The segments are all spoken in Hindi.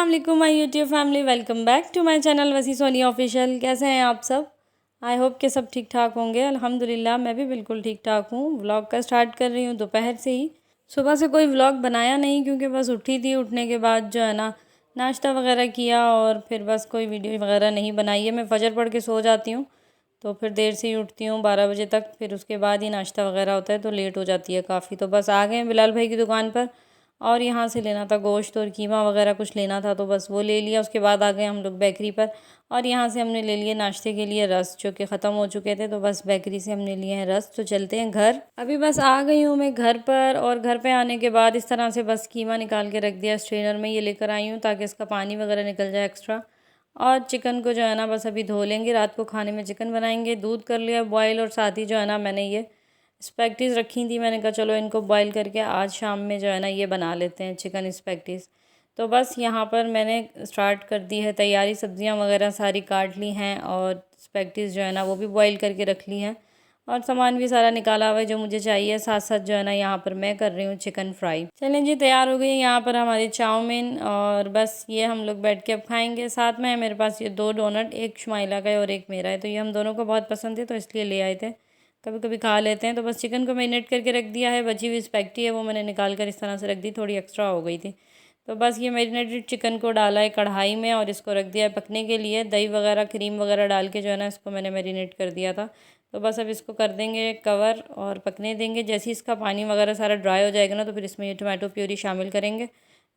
अस्सलाम वालेकुम my YouTube family, welcome back to my channel Wasi Soni official. कैसे हैं आप सब? आई होप कि सब ठीक ठाक होंगे। अल्हम्दुलिल्लाह मैं भी बिल्कुल ठीक ठाक हूँ। व्लॉग का स्टार्ट कर रही हूँ दोपहर से ही। सुबह से कोई व्लॉग बनाया नहीं क्योंकि बस उठी थी। उठने के बाद जो है ना नाश्ता वगैरह किया और फिर बस कोई वीडियो वगैरह नहीं बनाई है। मैं फ़जर पढ़ के सो जाती हूँ तो फिर देर से ही उठती हूँ 12 बजे तक। फिर उसके बाद ही नाश्ता वगैरह होता है तो लेट हो जाती है काफ़ी। तो बस आ गए हैं बिलाल भाई की दुकान पर और यहाँ से लेना था गोश्त और कीमा वगैरह कुछ लेना था तो बस वो ले लिया। उसके बाद आ गए हम लोग बेकरी पर और यहाँ से हमने ले लिए नाश्ते के लिए रस जो कि ख़त्म हो चुके थे। तो बस बेकरी से हमने लिए हैं रस। तो चलते हैं घर। अभी बस आ गई हूँ मैं घर पर और घर पे आने के बाद इस तरह से बस कीमा निकाल के रख दिया स्ट्रेनर में। ये लेकर आई हूँ ताकि इसका पानी वगैरह निकल जाए एक्स्ट्रा। और चिकन को जो है ना बस अभी धो लेंगे, रात को खाने में चिकन बनाएंगे। दूध कर लिया बॉयल और साथ ही जो है ना मैंने ये स्पैगटीज़ रखी थी। मैंने कहा चलो इनको बॉईल करके आज शाम में जो है ना ये बना लेते हैं चिकन स्पैगटीज़। तो बस यहाँ पर मैंने स्टार्ट कर दी है तैयारी। सब्जियाँ वगैरह सारी काट ली हैं और स्पैगटीज़ जो है ना वो भी बॉईल करके रख ली हैं और सामान भी सारा निकाला हुआ है जो मुझे चाहिए। साथ साथ जो है ना यहाँ पर मैं कर रही हूँ चिकन फ्राई। चलें जी, तैयार हो गई है यहाँ पर हमारी चाउमीन और बस ये हम लोग बैठ के अब खाएँगे। साथ में है मेरे पास ये 2 डोनट, एक शुमाइला का है और एक मेरा है। तो ये हम दोनों को बहुत पसंद है तो इसलिए ले आए थे, कभी कभी खा लेते हैं। तो बस चिकन को मैरिनेट करके रख दिया है। बची हुई स्पैगटी है वो मैंने निकाल कर इस तरह से रख दी, थोड़ी एक्स्ट्रा हो गई थी। तो बस ये मैरिनेटेड चिकन को डाला है कढ़ाई में और इसको रख दिया है पकने के लिए। दही वगैरह क्रीम वगैरह डाल के जो है ना इसको मैंने मैरिनेट कर दिया था। तो बस अब इसको कर देंगे कवर और पकने देंगे। जैसे ही इसका पानी वगैरह सारा ड्राई हो जाएगा ना तो फिर इसमें ये टोमेटो प्यूरी शामिल करेंगे।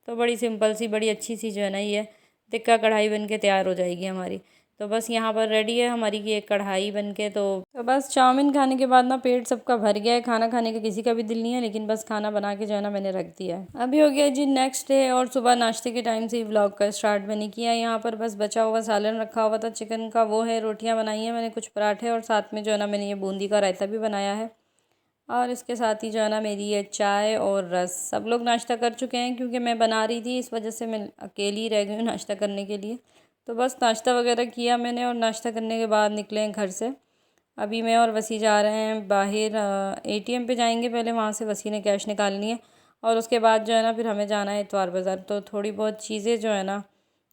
तो बड़ी सिंपल सी बड़ी अच्छी सी जो है ना ये टिक्का कढ़ाई बन के तैयार हो जाएगी हमारी। तो बस यहाँ पर रेडी है हमारी ये एक कढ़ाई बन के। तो बस चाउमीन खाने के बाद ना पेट सबका भर गया है। खाना खाने का किसी का भी दिल नहीं है, लेकिन बस खाना बना के जो है ना मैंने रख दिया है। अभी हो गया जी नेक्स्ट डे और सुबह नाश्ते के टाइम से ही व्लॉग का स्टार्ट मैंने किया। यहाँ पर बस बचा हुआ सालन रखा हुआ था चिकन का, वो है। रोटियाँ बनाई हैं मैंने, कुछ पराठे और साथ में जो है ना मैंने ये बूंदी का रायता भी बनाया है। और इसके साथ ही जो है ना मेरी ये चाय और रस। सब लोग नाश्ता कर चुके हैं क्योंकि मैं बना रही थी, इस वजह से मैं अकेली रह गई हूँ नाश्ता करने के लिए। तो बस नाश्ता वगैरह किया मैंने और नाश्ता करने के बाद निकले हैं घर से। अभी मैं और वसी जा रहे हैं बाहर, ATM पे जाएंगे पहले, वहाँ से वसी ने कैश निकालनी है और उसके बाद जो है ना फिर हमें जाना है इतवार बाज़ार। तो थोड़ी बहुत चीज़ें जो है ना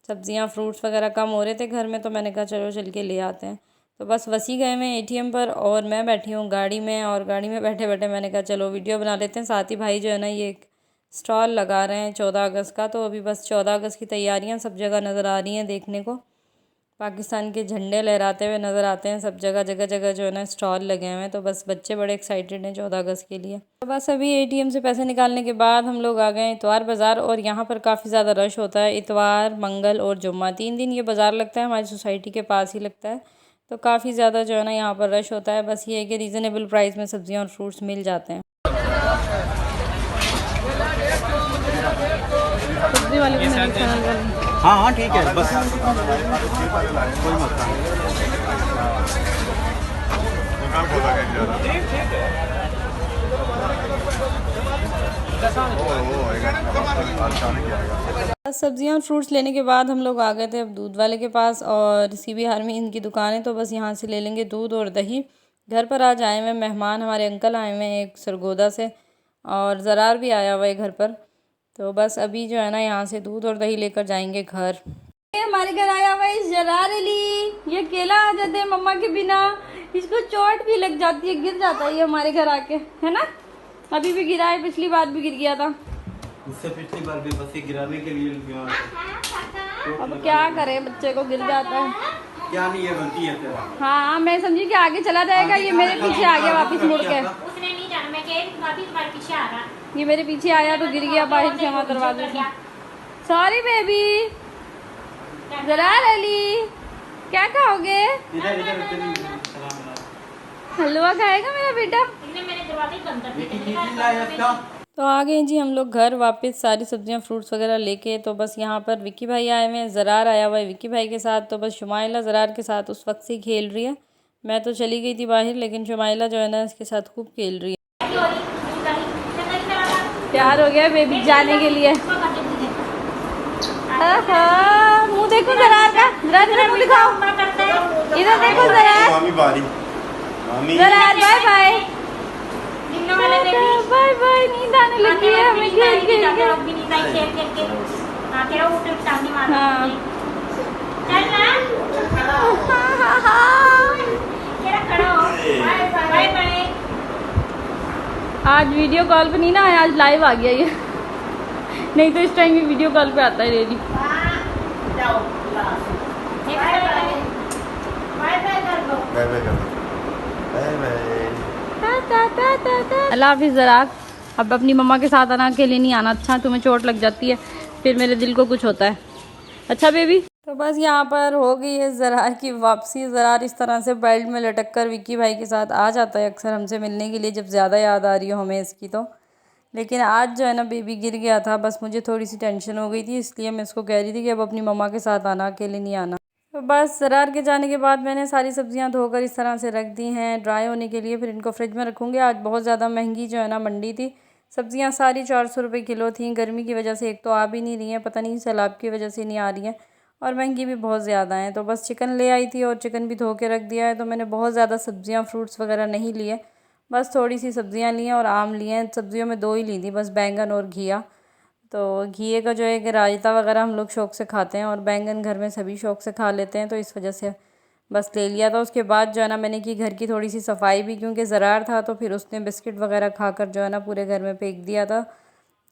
सब्ज़ियाँ फ्रूट्स वगैरह कम हो रहे थे घर में तो मैंने कहा चलो चल के ले आते हैं। तो बस वसी गए मैं ATM पर और मैं बैठी हूँ गाड़ी में और गाड़ी में बैठे बैठे मैंने कहा चलो वीडियो बना लेते हैं। साथ ही भाई जो है ना ये एक स्टॉल लगा रहे हैं 14 अगस्त का। तो अभी बस 14 अगस्त की तैयारियां सब जगह नज़र आ रही हैं देखने को। पाकिस्तान के झंडे लहराते हुए नज़र आते हैं सब जगह, जगह जगह जो है ना स्टॉल लगे हुए हैं। तो बस बच्चे बड़े एक्साइटेड हैं 14 अगस्त के लिए। तो बस अभी ATM से पैसे निकालने के बाद हम लोग आ गए हैं इतवार बाज़ार और यहाँ पर काफ़ी ज़्यादा रश होता है। इतवार, मंगल और जुम्मा 3 दिन ये बाज़ार लगता है, हमारी सोसाइटी के पास ही लगता है। तो काफ़ी ज़्यादा जो है ना यहाँ पर रश होता है। बस ये है कि रीज़नेबल प्राइस में सब्ज़ियाँ और फ्रूट्स मिल जाते हैं। सब्ज़ी वाले को मैंने चैनल वाले हाँ हाँ ठीक है बस कोई मसला नहीं। सब्जियां और फ्रूट्स लेने के बाद हम लोग आ गए थे अब दूध वाले के पास और CB हार में इनकी दुकान है। तो बस यहाँ से ले लेंगे दूध और दही। घर पर आज आए हुए मेहमान, हमारे अंकल आए हुए हैं एक सरगोदा से और ज़रार भी आया हुआ है घर पर। तो बस अभी जो है ना यहाँ से दूध और दही लेकर जाएंगे घर। हमारे घर आया हुआ है ज़रार अली, ये अकेला आ जाते हैं मम्मा के बिना। इसको चोट भी लग जाती है, गिर जाता है ये हमारे घर आके, है ना। अभी भी गिरा है, पिछली बार भी गिर गया था। उससे पिछली बार भी बस ये गिराने के लिए अब क्या करे, बच्चे को गिर जाता है। क्या नहीं है, गलती है तेरा। हाँ मैं समझी कि आगे चला जाएगा, ये मेरे पीछे आ गया वापस मुड़ के। उसने नहीं जाना, मैं कह वापस तुम्हारे पीछे आ रहा। ये मेरे पीछे आया तो गिर गया बाहर से हमारे दरवाजे से। Sorry baby. ज़रार अली क्या खाओगे? हलवा खाएगा मेरा बेटा। मेरे दरवाजे बंद कर दिए। तो आ गए जी हम लोग घर वापस सारी सब्जियां फ्रूट्स वगैरह लेके। तो बस यहाँ पर विक्की भाई आए हुए हैं, ज़रार आया हुआ है विक्की भाई के साथ। तो बस शुमाइला ज़रार के साथ उस वक्त से खेल रही है। मैं तो चली गई थी बाहर, लेकिन शुमाइला जो है ना इसके साथ खूब खेल रही है। प्यार हो गया बेबी जाने के लिए। मुँह देखो ज़रार का, ज़रार मुँह दिखाओ, इधर देखो Zarar. Zarar bye bye bye bye. नींद आने लगी है हमें खेल खेल के। हाँ तेरा ऊँट सामने मार हाँ। चल ना तेरा खड़ा हो बाय बाय बाय। आज वीडियो कॉल पे नहीं ना आया, आज लाइव आ गया ये। नहीं तो इस टाइम भी वीडियो कॉल पे आता है डेली। अल्लाह हाफिज़ ज़रात। अब अपनी मम्मा के साथ आना, अकेले नहीं आना। अच्छा तुम्हें चोट लग जाती है फिर मेरे दिल को कुछ होता है। अच्छा बेबी। तो बस यहाँ पर हो गई है ज़रार की वापसी। ज़रार इस तरह से बेल्ट में लटक कर विक्की भाई के साथ आ जाता है अक्सर हमसे मिलने के लिए जब ज़्यादा याद आ रही हो हमें इसकी। तो लेकिन आज जो है ना बेबी गिर गया था, बस मुझे थोड़ी सी टेंशन हो गई थी, इसलिए मैं इसको कह रही थी कि अब अपनी मम्मा के साथ आना, अकेले नहीं आना। तो बस ज़रार के जाने के बाद मैंने सारी सब्जियां धोकर इस तरह से रख दी हैं ड्राई होने के लिए, फिर इनको फ्रिज में रखूँगी। आज बहुत ज़्यादा महंगी जो है ना मंडी थी, सब्जियां सारी 400 रुपये किलो थी। गर्मी की वजह से एक तो आ भी नहीं रही हैं, पता नहीं सैलाब की वजह से नहीं आ रही हैं, और महंगी भी बहुत ज़्यादा हैं। तो बस चिकन ले आई थी और चिकन भी धो के रख दिया है। तो मैंने बहुत ज़्यादा सब्जियाँ फ्रूट्स वगैरह नहीं लिए, बस थोड़ी सी सब्जियाँ ली हैं और आम लिए हैं। सब्जियों में 2 ही ली थी बस, बैंगन और घिया। तो घिए का जो है कि रायता वगैरह हम लोग शौक़ से खाते हैं और बैंगन घर में सभी शौक़ से खा लेते हैं, तो इस वजह से बस ले लिया था। उसके बाद जो है ना मैंने की घर की थोड़ी सी सफाई भी, क्योंकि ज़रार था तो फिर उसने बिस्किट वगैरह खाकर जो है ना पूरे घर में फेंक दिया था।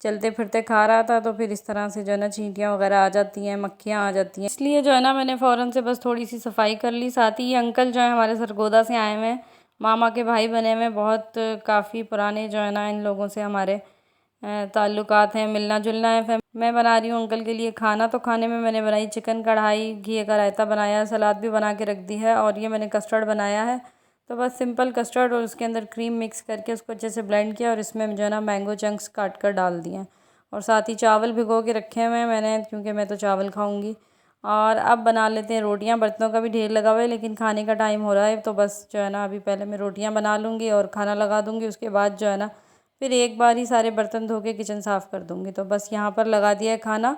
चलते फिरते खा रहा था तो फिर इस तरह से जो है ना चींटियाँ वगैरह आ जाती हैं, मक्खियाँ आ जाती हैं, इसलिए जो है ना मैंने फ़ौरन से बस थोड़ी सी सफाई कर ली। साथ ही ये अंकल जो है हमारे सरगोदा से आए हुए हैं, मामा के भाई बने हुए हैं, बहुत काफ़ी पुराने जो है ना इन लोगों से हमारे ताल्लुकात हैं, मिलना जुलना है। फिर मैं बना रही हूँ अंकल के लिए खाना। तो खाने में मैंने बनाई चिकन कढ़ाई, घी का रायता बनाया, सलाद भी बना के रख दी है, और ये मैंने कस्टर्ड बनाया है। तो बस सिंपल कस्टर्ड और उसके अंदर क्रीम मिक्स करके उसको अच्छे से ब्लेंड किया और इसमें जो है ना मैंगो चंक्स काट कर डाल दिए हैं। और साथ ही चावल भिगो के रखे हुए हैं मैंने, क्योंकि मैं तो चावल खाऊंगी। और अब बना लेते हैं रोटियां। बर्तनों का भी ढेर लगा हुआ है लेकिन खाने का टाइम हो रहा है, तो बस जो है ना अभी पहले मैं रोटियां बना लूँगी और खाना लगा दूँगी। उसके बाद जो है ना फिर एक बार ही सारे बर्तन धो के किचन साफ़ कर दूँगी। तो बस यहाँ पर लगा दिया है खाना,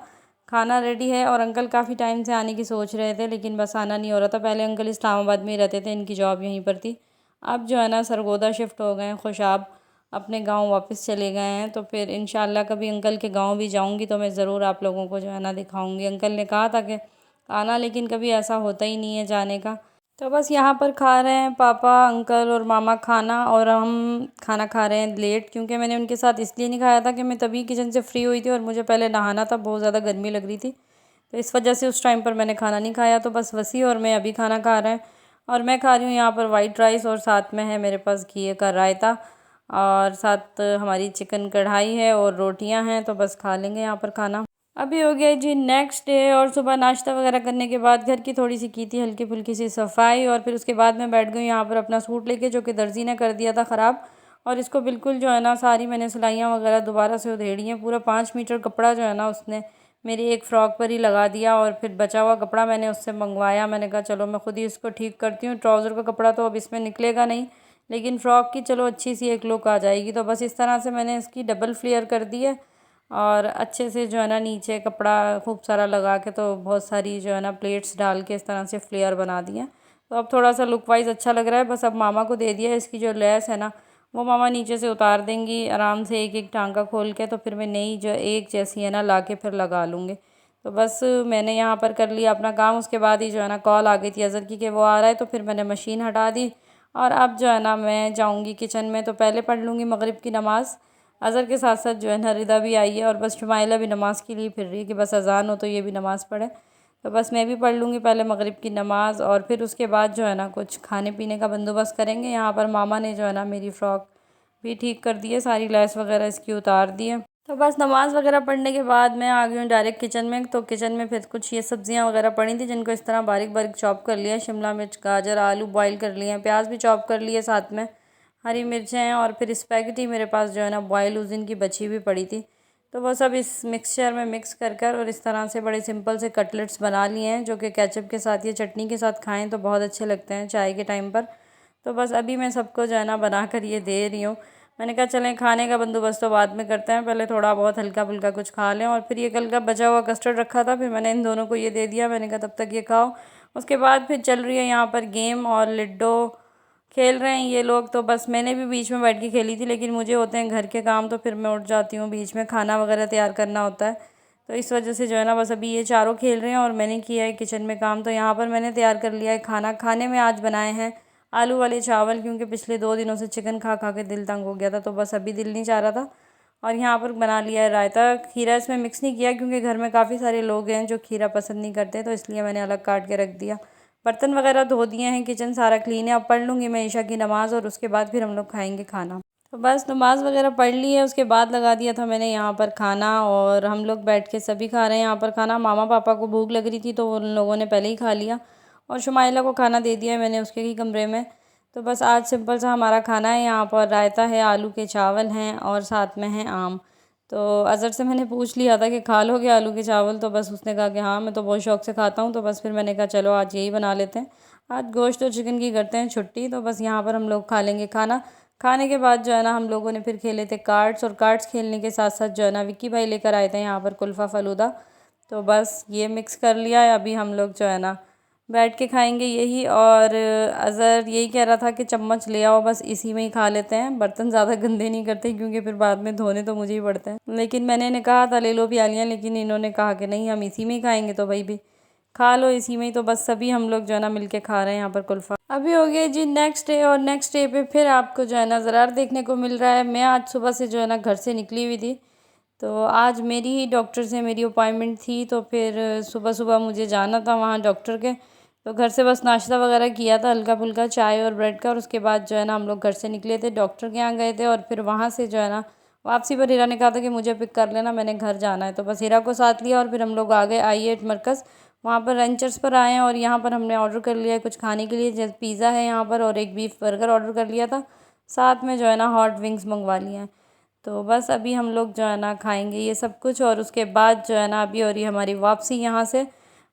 खाना रेडी है। और अंकल काफ़ी टाइम से आने की सोच रहे थे लेकिन बस आना नहीं हो रहा था। पहले अंकल इस्लामाबाद में ही रहते थे, इनकी जॉब यहीं पर थी। अब जो है ना सरगोदा शिफ्ट हो गए हैं, खुशाब अपने गांव वापस चले गए हैं। तो फिर इंशाल्लाह कभी अंकल के गांव भी जाऊंगी तो मैं ज़रूर आप लोगों को जो है ना दिखाऊंगी। अंकल ने कहा था कि आना, लेकिन कभी ऐसा होता ही नहीं है जाने का। तो बस यहाँ पर खा रहे हैं पापा, अंकल और मामा खाना, और हम खाना खा रहे हैं लेट, क्योंकि मैंने उनके साथ इसलिए नहीं खाया था कि मैं तभी किचन से फ्री हुई थी और मुझे पहले नहाना था, बहुत ज़्यादा गर्मी लग रही थी, तो इस वजह से उस टाइम पर मैंने खाना नहीं खाया। तो बस वसी और मैं अभी खाना खा रहे हैं, और मैं खा रही हूँ यहाँ पर वाइट राइस, और साथ में है मेरे पास घी का रायता, और साथ हमारी चिकन कढ़ाई है और रोटियाँ हैं। तो बस खा लेंगे यहाँ पर खाना। अभी हो गया जी नेक्स्ट डे, और सुबह नाश्ता वगैरह करने के बाद घर की थोड़ी सी की थी हल्की फुल्की सी सफाई, और फिर उसके बाद मैं बैठ गई यहाँ पर अपना सूट लेके, जो कि दर्जी ने कर दिया था ख़राब। और इसको बिल्कुल जो है ना सारी मैंने सिलाइयाँ वगैरह दोबारा से उधेड़ी हैं। पूरा 5 मीटर कपड़ा जो है ना उसने मेरी एक फ़्रॉक पर ही लगा दिया, और फिर बचा हुआ कपड़ा मैंने उससे मंगवाया। मैंने कहा चलो मैं ख़ुद ही इसको ठीक करती हूँ। ट्राउज़र का कपड़ा तो अब इसमें निकलेगा नहीं, लेकिन फ़्रॉक की चलो अच्छी सी एक लुक आ जाएगी। तो बस इस तरह से मैंने इसकी डबल फ्लेयर कर दी है, और अच्छे से जो है ना नीचे कपड़ा खूब सारा लगा के, तो बहुत सारी जो है ना प्लेट्स डाल के इस तरह से फ्लेयर बना दिए। तो अब थोड़ा सा लुक वाइज अच्छा लग रहा है। बस अब मामा को दे दिया है, इसकी जो लेस है ना वो मामा नीचे से उतार देंगी आराम से एक एक टांका खोल के, तो फिर मैं नई जो एक जैसी है ना ला के फिर लगा लूँगी। तो बस मैंने यहाँ पर कर लिया अपना काम। उसके बाद ही जो है ना कॉल आ गई थी अज़र की कि वो आ रहा है, तो फिर मैंने मशीन हटा दी, और अब जो है ना मैं जाऊँगी किचन में। तो पहले पढ़ लूँगी मगरिब की नमाज़, अज़र के साथ साथ जो है ना रिदा भी आई है, और बस शुमाइला भी नमाज़ के लिए फिर रही है कि बस अज़ान हो तो ये भी नमाज़ पढ़े। तो बस मैं भी पढ़ लूँगी पहले मगरिब की नमाज़, और फिर उसके बाद जो है ना कुछ खाने पीने का बंदोबस्त करेंगे। यहाँ पर मामा ने जो है ना मेरी फ़्रॉक भी ठीक कर दी है, सारी लेस वगैरह इसकी उतार दी है। तो बस नमाज़ वगैरह पढ़ने के बाद मैं आ गई हूँ डायरेक्ट किचन में। तो किचन में फिर कुछ ये सब्ज़ियाँ वगैरह पड़ी थी, जिनको इस तरह बारीक बारीक चॉप कर लिया। शिमला मिर्च, गाजर, आलू बॉईल कर लिए हैं, प्याज भी चॉप कर लिए, साथ में हरी मिर्चें हैं, और फिर स्पैगेटी मेरे पास जो है ना बॉयल उस दिन की बची भी पड़ी थी। तो वो सब इस मिक्सचर में मिक्स कर और इस तरह से बड़े सिंपल से कटलेट्स बना लिए हैं, जो कि केचप के साथ या चटनी के साथ खाएं तो बहुत अच्छे लगते हैं चाय के टाइम पर। तो बस अभी मैं सबको जो है ना बना कर ये दे रही हूँ। मैंने कहा चलें खाने का बंदोबस्त तो बाद में करते हैं, पहले थोड़ा बहुत हल्का फुल्का कुछ खा लें। और फिर ये कल का बचा हुआ कस्टर्ड रखा था, फिर मैंने इन दोनों को ये दे दिया। मैंने कहा तब तक ये खाओ। उसके बाद फिर चल रही है यहाँ पर गेम, और लिड्डो खेल रहे हैं ये लोग। तो बस मैंने भी बीच में बैठ के खेली थी, लेकिन मुझे होते हैं घर के काम, तो फिर मैं उठ जाती हूँ बीच में, खाना वगैरह तैयार करना होता है। तो इस वजह से जो है ना बस अभी ये चारों खेल रहे हैं और मैंने किया है किचन में काम। तो यहाँ पर मैंने तैयार कर लिया है खाना। खाने में आज बनाए हैं आलू वाले चावल, क्योंकि पिछले 2 दिनों से चिकन खा खा के दिल तंग हो गया था, तो बस अभी दिल नहीं चाह रहा था। और यहाँ पर बना लिया है रायता। खीरा इसमें मिक्स नहीं किया क्योंकि घर में काफ़ी सारे लोग हैं जो खीरा पसंद नहीं करते, तो इसलिए मैंने अलग काट के रख दिया। बर्तन वगैरह धो दिए हैं, किचन सारा क्लीन है। अब पढ़ लूँगी मैं ईशा की नमाज़ और उसके बाद फिर हम लोग खाएँगे खाना। तो बस नमाज़ वगैरह पढ़ ली है, उसके बाद लगा दिया था मैंने यहाँ पर खाना और हम लोग बैठ के सभी खा रहे हैं यहाँ पर खाना। मामा पापा को भूख लग रही थी तो उन लोगों ने पहले ही खा लिया और शुमाइला को खाना दे दिया है मैंने उसके ही कमरे में। तो बस आज सिंपल सा हमारा खाना है। यहाँ पर रायता है, आलू के चावल हैं और साथ में है आम। तो अज़हर से मैंने पूछ लिया था कि खा लोगे आलू के चावल, तो बस उसने कहा कि हाँ मैं तो बहुत शौक़ से खाता हूँ। तो बस फिर मैंने कहा चलो आज यही बना लेते हैं। आज गोश्त और चिकन की करते हैं छुट्टी, तो बस यहाँ पर हम लोग खा लेंगे खाना। खाने के बाद जो है ना हम लोगों ने फिर खेले थे कार्ड्स, और कार्ड्स खेलने के साथ साथ जो है ना विक्की भाई लेकर आए थे यहाँ पर कुल्फ़ा फ़लूदा। तो बस ये मिक्स कर लिया है। अभी हम लोग जो है ना बैठ के खाएंगे यही। और अज़हर यही कह रहा था कि चम्मच ले आओ, बस इसी में ही खा लेते हैं, बर्तन ज़्यादा गंदे नहीं करते क्योंकि फिर बाद में धोने तो मुझे ही पड़ते हैं। लेकिन मैंने इन्हें कहा था ले लो प्यालियाँ, लेकिन इन्होंने कहा कि नहीं हम इसी में ही खाएँगे, तो भाई भी खा लो इसी में ही। तो बस सभी हम लोग जो है ना मिल के खा रहे हैं यहाँ पर कुल्फ़ा। अभी हो गया जी नेक्स्ट डे, और नेक्स्ट डे पे फिर आपको जो है ना ज़रार देखने को मिल रहा है। मैं आज सुबह से जो है ना घर से निकली हुई थी, तो आज मेरी ही डॉक्टर से मेरी अपॉइंटमेंट थी, तो फिर सुबह सुबह मुझे जाना था वहाँ डॉक्टर के। तो घर से बस नाश्ता वगैरह किया था हल्का फुल्का, चाय और ब्रेड का, और उसके बाद जो है ना हम लोग घर से निकले थे, डॉक्टर के यहाँ गए थे। और फिर वहाँ से जो है ना वापसी पर हीरा ने कहा था कि मुझे पिक कर लेना, मैंने घर जाना है। तो बस हीरा को साथ लिया और फिर हम लोग आ गए I8 मरकज़। वहाँ पर रंचर्स पर आए हैं और यहाँ पर हमने ऑर्डर कर लिया है कुछ खाने के लिए, जैसे पिज़्ज़ा है यहाँ पर और एक बीफ बर्गर ऑर्डर कर लिया था, साथ में जो है ना हॉट विंग्स मंगवा लिए हैं। तो बस अभी हम लोग जो है ना खाएंगे ये सब कुछ, और उसके बाद जो है ना अभी हो रही है हमारी वापसी यहाँ से।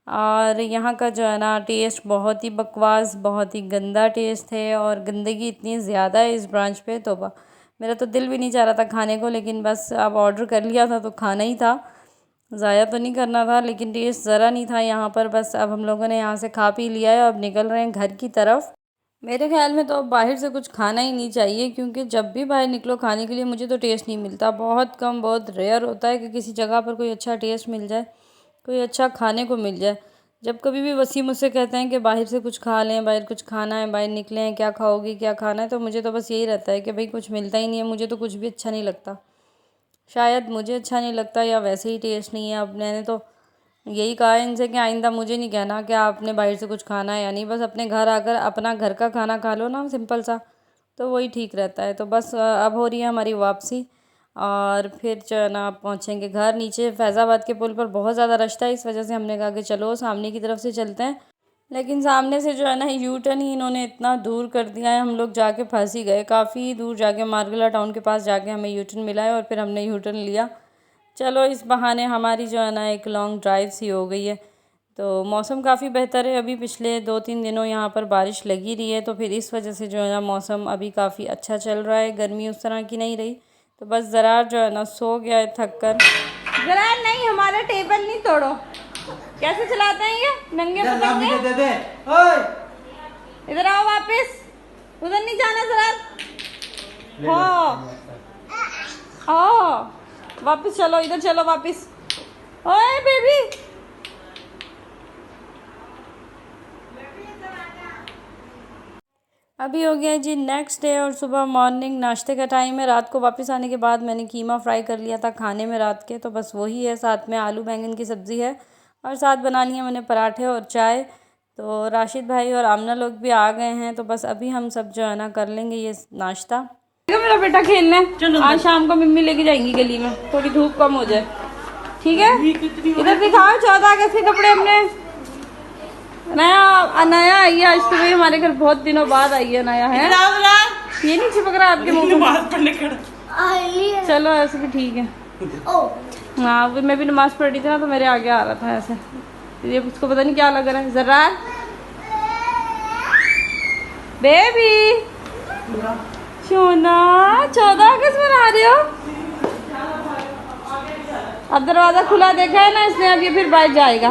और यहाँ का जो है ना टेस्ट बहुत ही बकवास, बहुत ही गंदा टेस्ट है, और गंदगी इतनी ज़्यादा है इस ब्रांच पे, तो मेरा तो दिल भी नहीं चाह रहा था खाने को, लेकिन बस अब ऑर्डर कर लिया था तो खाना ही था, ज़ाया तो नहीं करना था। लेकिन टेस्ट ज़रा नहीं था यहाँ पर। बस अब हम लोगों ने यहाँ से खा पी लिया है, अब निकल रहे हैं घर की तरफ। मेरे ख्याल में तो अब बाहर से कुछ खाना ही नहीं चाहिए, क्योंकि जब भी बाहर निकलो खाने के लिए मुझे तो टेस्ट नहीं मिलता। बहुत कम, बहुत रेयर होता है कि किसी जगह पर कोई अच्छा टेस्ट मिल जाए, कोई अच्छा खाने को मिल जाए। जब कभी भी वसीम मुझसे कहते हैं कि बाहर से कुछ खा लें, बाहर कुछ खाना है, बाहर निकले हैं, क्या खाओगी, क्या खाना है, तो मुझे तो बस यही रहता है कि भाई कुछ मिलता ही नहीं है, मुझे तो कुछ भी अच्छा नहीं लगता। शायद मुझे अच्छा नहीं लगता या वैसे ही टेस्ट नहीं है। अब मैंने तो यही कहा है इनसे कि आइंदा मुझे नहीं कहना कि आपने बाहर से कुछ खाना है या नहीं, बस अपने घर आकर अपना घर का खाना खा लो ना, सिंपल सा, तो वही ठीक रहता है। तो बस अब हो रही है हमारी वापसी, और फिर जो है ना पहुँचेंगे घर। नीचे फैज़ाबाद के पुल पर बहुत ज़्यादा रश था, इस वजह से हमने कहा कि चलो सामने की तरफ से चलते हैं, लेकिन सामने से जो है ना यू टर्न ही इन्होंने इतना दूर कर दिया है, हम लोग जाके फंस ही गए। काफ़ी दूर जाके मार्गला टाउन के पास जाके हमें यू टर्न मिला है और फिर हमने यू टर्न लिया। चलो इस बहाने हमारी जो है ना एक लॉन्ग ड्राइव सी हो गई है। तो मौसम काफ़ी बेहतर है, अभी पिछले 2-3 दिनों यहाँ पर बारिश लगी रही है, तो फिर इस वजह से जो है ना मौसम अभी काफ़ी अच्छा चल रहा है, गर्मी उस तरह की नहीं रही। तो बस ज़रार जो है ना सो गया है थक कर। ज़रार नहीं, हमारा टेबल नहीं तोड़ो। कैसे चलाते हैं ये नंगे पतंगे? इधर आओ वापस, उधर नहीं जाना ज़रार। हाँ वापस चलो, इधर चलो वापस। ओए बेबी, अभी हो गया जी नेक्स्ट डे, और सुबह मॉर्निंग नाश्ते का टाइम है। रात को वापस आने के बाद मैंने कीमा फ्राई कर लिया था खाने में रात के, तो बस वही है, साथ में आलू बैंगन की सब्ज़ी है, और साथ बना लिए मैंने पराठे और चाय। तो राशिद भाई और आमना लोग भी आ गए हैं, तो बस अभी हम सब जो है ना कर लेंगे ये नाश्ता। मेरा बेटा खेलने आज शाम को मम्मी लेके जाएंगी गली में, थोड़ी धूप कम हो जाए, ठीक है? इधर दिखाओ 14 अगस्त के कपड़े हमने नया आई है आज तो, भाई हमारे घर बहुत दिनों बाद आई है, नया है। ये नहीं चिपक रहा आपके मुंह में? चलो ऐसे भी ठीक है। हाँ मैं भी नमाज पढ़ रही थी ना, तो मेरे आगे आ रहा था ऐसे, ये उसको पता नहीं क्या लग रहा है। जरा बेबी सोना 14 अगस्त मना रहे हो? अब दरवाजा खुला देखा है ना इसने, अब ये फिर बाहर जाएगा।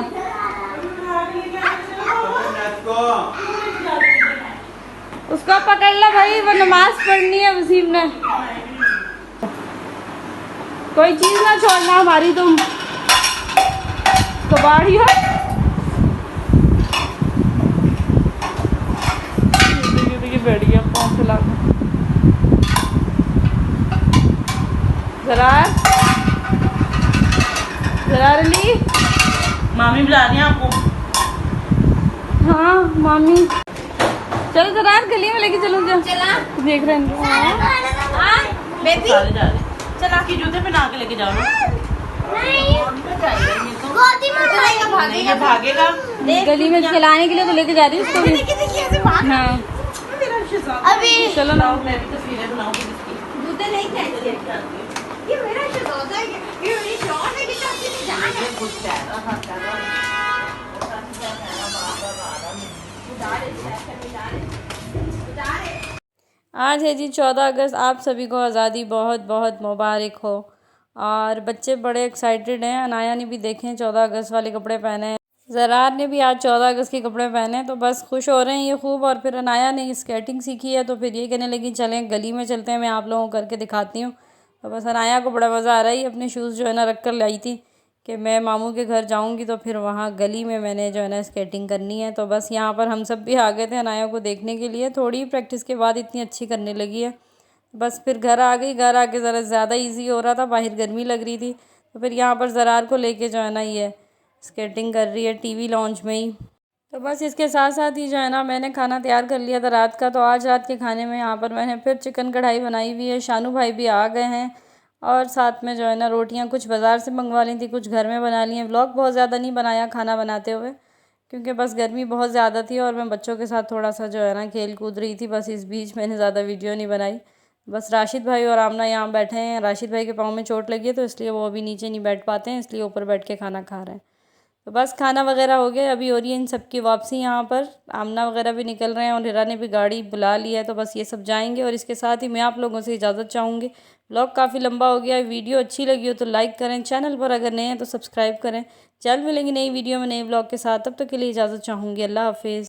उसको पकड़ लो भाई, वो नमाज पढ़नी है वसीम ने। कोई चीज ना छोड़ना हमारी तुम। कबाड़ी है। देखिए बैठ गया पाँव फैला कर। ज़रार अली, मामी बुला रही हैं आपको। हाँ मामी चलो ज़रार गली में लेके चलो। चला देख रहे हैं बेबी सारे जा रहे हैं। चला के जूते पहना के लेके जाओ ना। नहीं गोदी में उठाएगा नहीं ये भागेगा। गली में खिलाने के लिए तो लेके जा रही हूँ उसको भी। हाँ अभी चलो ना। मैं भी तस्वीरें बनाऊंगी इसकी। जूते नहीं चाहिए ये मेरा शौक है ये मेरी शौक है कि चाची ने जाना ये कुछ कह रहा था आज है जी 14 अगस्त। आप सभी को आज़ादी बहुत बहुत मुबारक हो। और बच्चे बड़े एक्साइटेड हैं। अनाया ने भी देखें 14 अगस्त वाले कपड़े पहने हैं। ज़रार ने भी आज 14 अगस्त के कपड़े पहने हैं, तो बस खुश हो रहे हैं ये खूब। और फिर अनाया ने स्केटिंग सीखी है तो फिर ये कहने लगी चलें गली में चलते हैं, मैं आप लोगों को करके दिखाती हूँ। तो बस अनाया को बड़ा मज़ा आ रहा है। अपने शूज़ जो है ना रख कर लाई थी कि मैं मामू के घर जाऊंगी तो फिर वहाँ गली में मैंने जो है ना स्केटिंग करनी है। तो बस यहाँ पर हम सब भी आ गए थे अनाया को देखने के लिए। थोड़ी प्रैक्टिस के बाद इतनी अच्छी करने लगी है। बस फिर घर आ गई। घर आके ज़रा ज़्यादा इजी हो रहा था, बाहर गर्मी लग रही थी। तो फिर यहाँ पर ज़रार को लेके जो है ना ये स्केटिंग कर रही है टीवी लॉन्च में ही। तो बस इसके साथ साथ ही जो है ना मैंने खाना तैयार कर लिया था रात का। तो आज रात के खाने में यहाँ पर मैंने फिर चिकन कढ़ाई बनाई हुई है। शानू भाई भी आ गए हैं और साथ में जो है ना रोटियाँ कुछ बाज़ार से मंगवा ली थी, कुछ घर में बना ली हैं। व्लॉग बहुत ज़्यादा नहीं बनाया खाना बनाते हुए, क्योंकि बस गर्मी बहुत ज़्यादा थी और मैं बच्चों के साथ थोड़ा सा जो है ना खेल कूद रही थी। बस इस बीच मैंने ज़्यादा वीडियो नहीं बनाई। बस राशिद भाई और आमना यहाँ बैठे हैं। राशिद भाई के पाँव में चोट लगी है तो इसलिए वो अभी नीचे नहीं बैठ पाते हैं, इसलिए ऊपर बैठ के खाना खा रहे हैं। तो बस खाना वगैरह हो गया। अभी हो रही है इन सब की वापसी। यहाँ पर आमना वगैरह भी निकल रहे हैं और हिरा ने भी गाड़ी बुला ली है। तो बस ये सब जाएंगे और इसके साथ ही मैं आप लोगों से इजाज़त चाहूँगी। व्लॉग काफ़ी लंबा हो गया है। वीडियो अच्छी लगी हो तो लाइक करें, चैनल पर अगर नए हैं तो सब्सक्राइब करें। चल मिलेंगे नई वीडियो में नए व्लॉग के साथ। तब तक के लिए इजाज़त चाहूँगी। अल्लाह हाफिज़।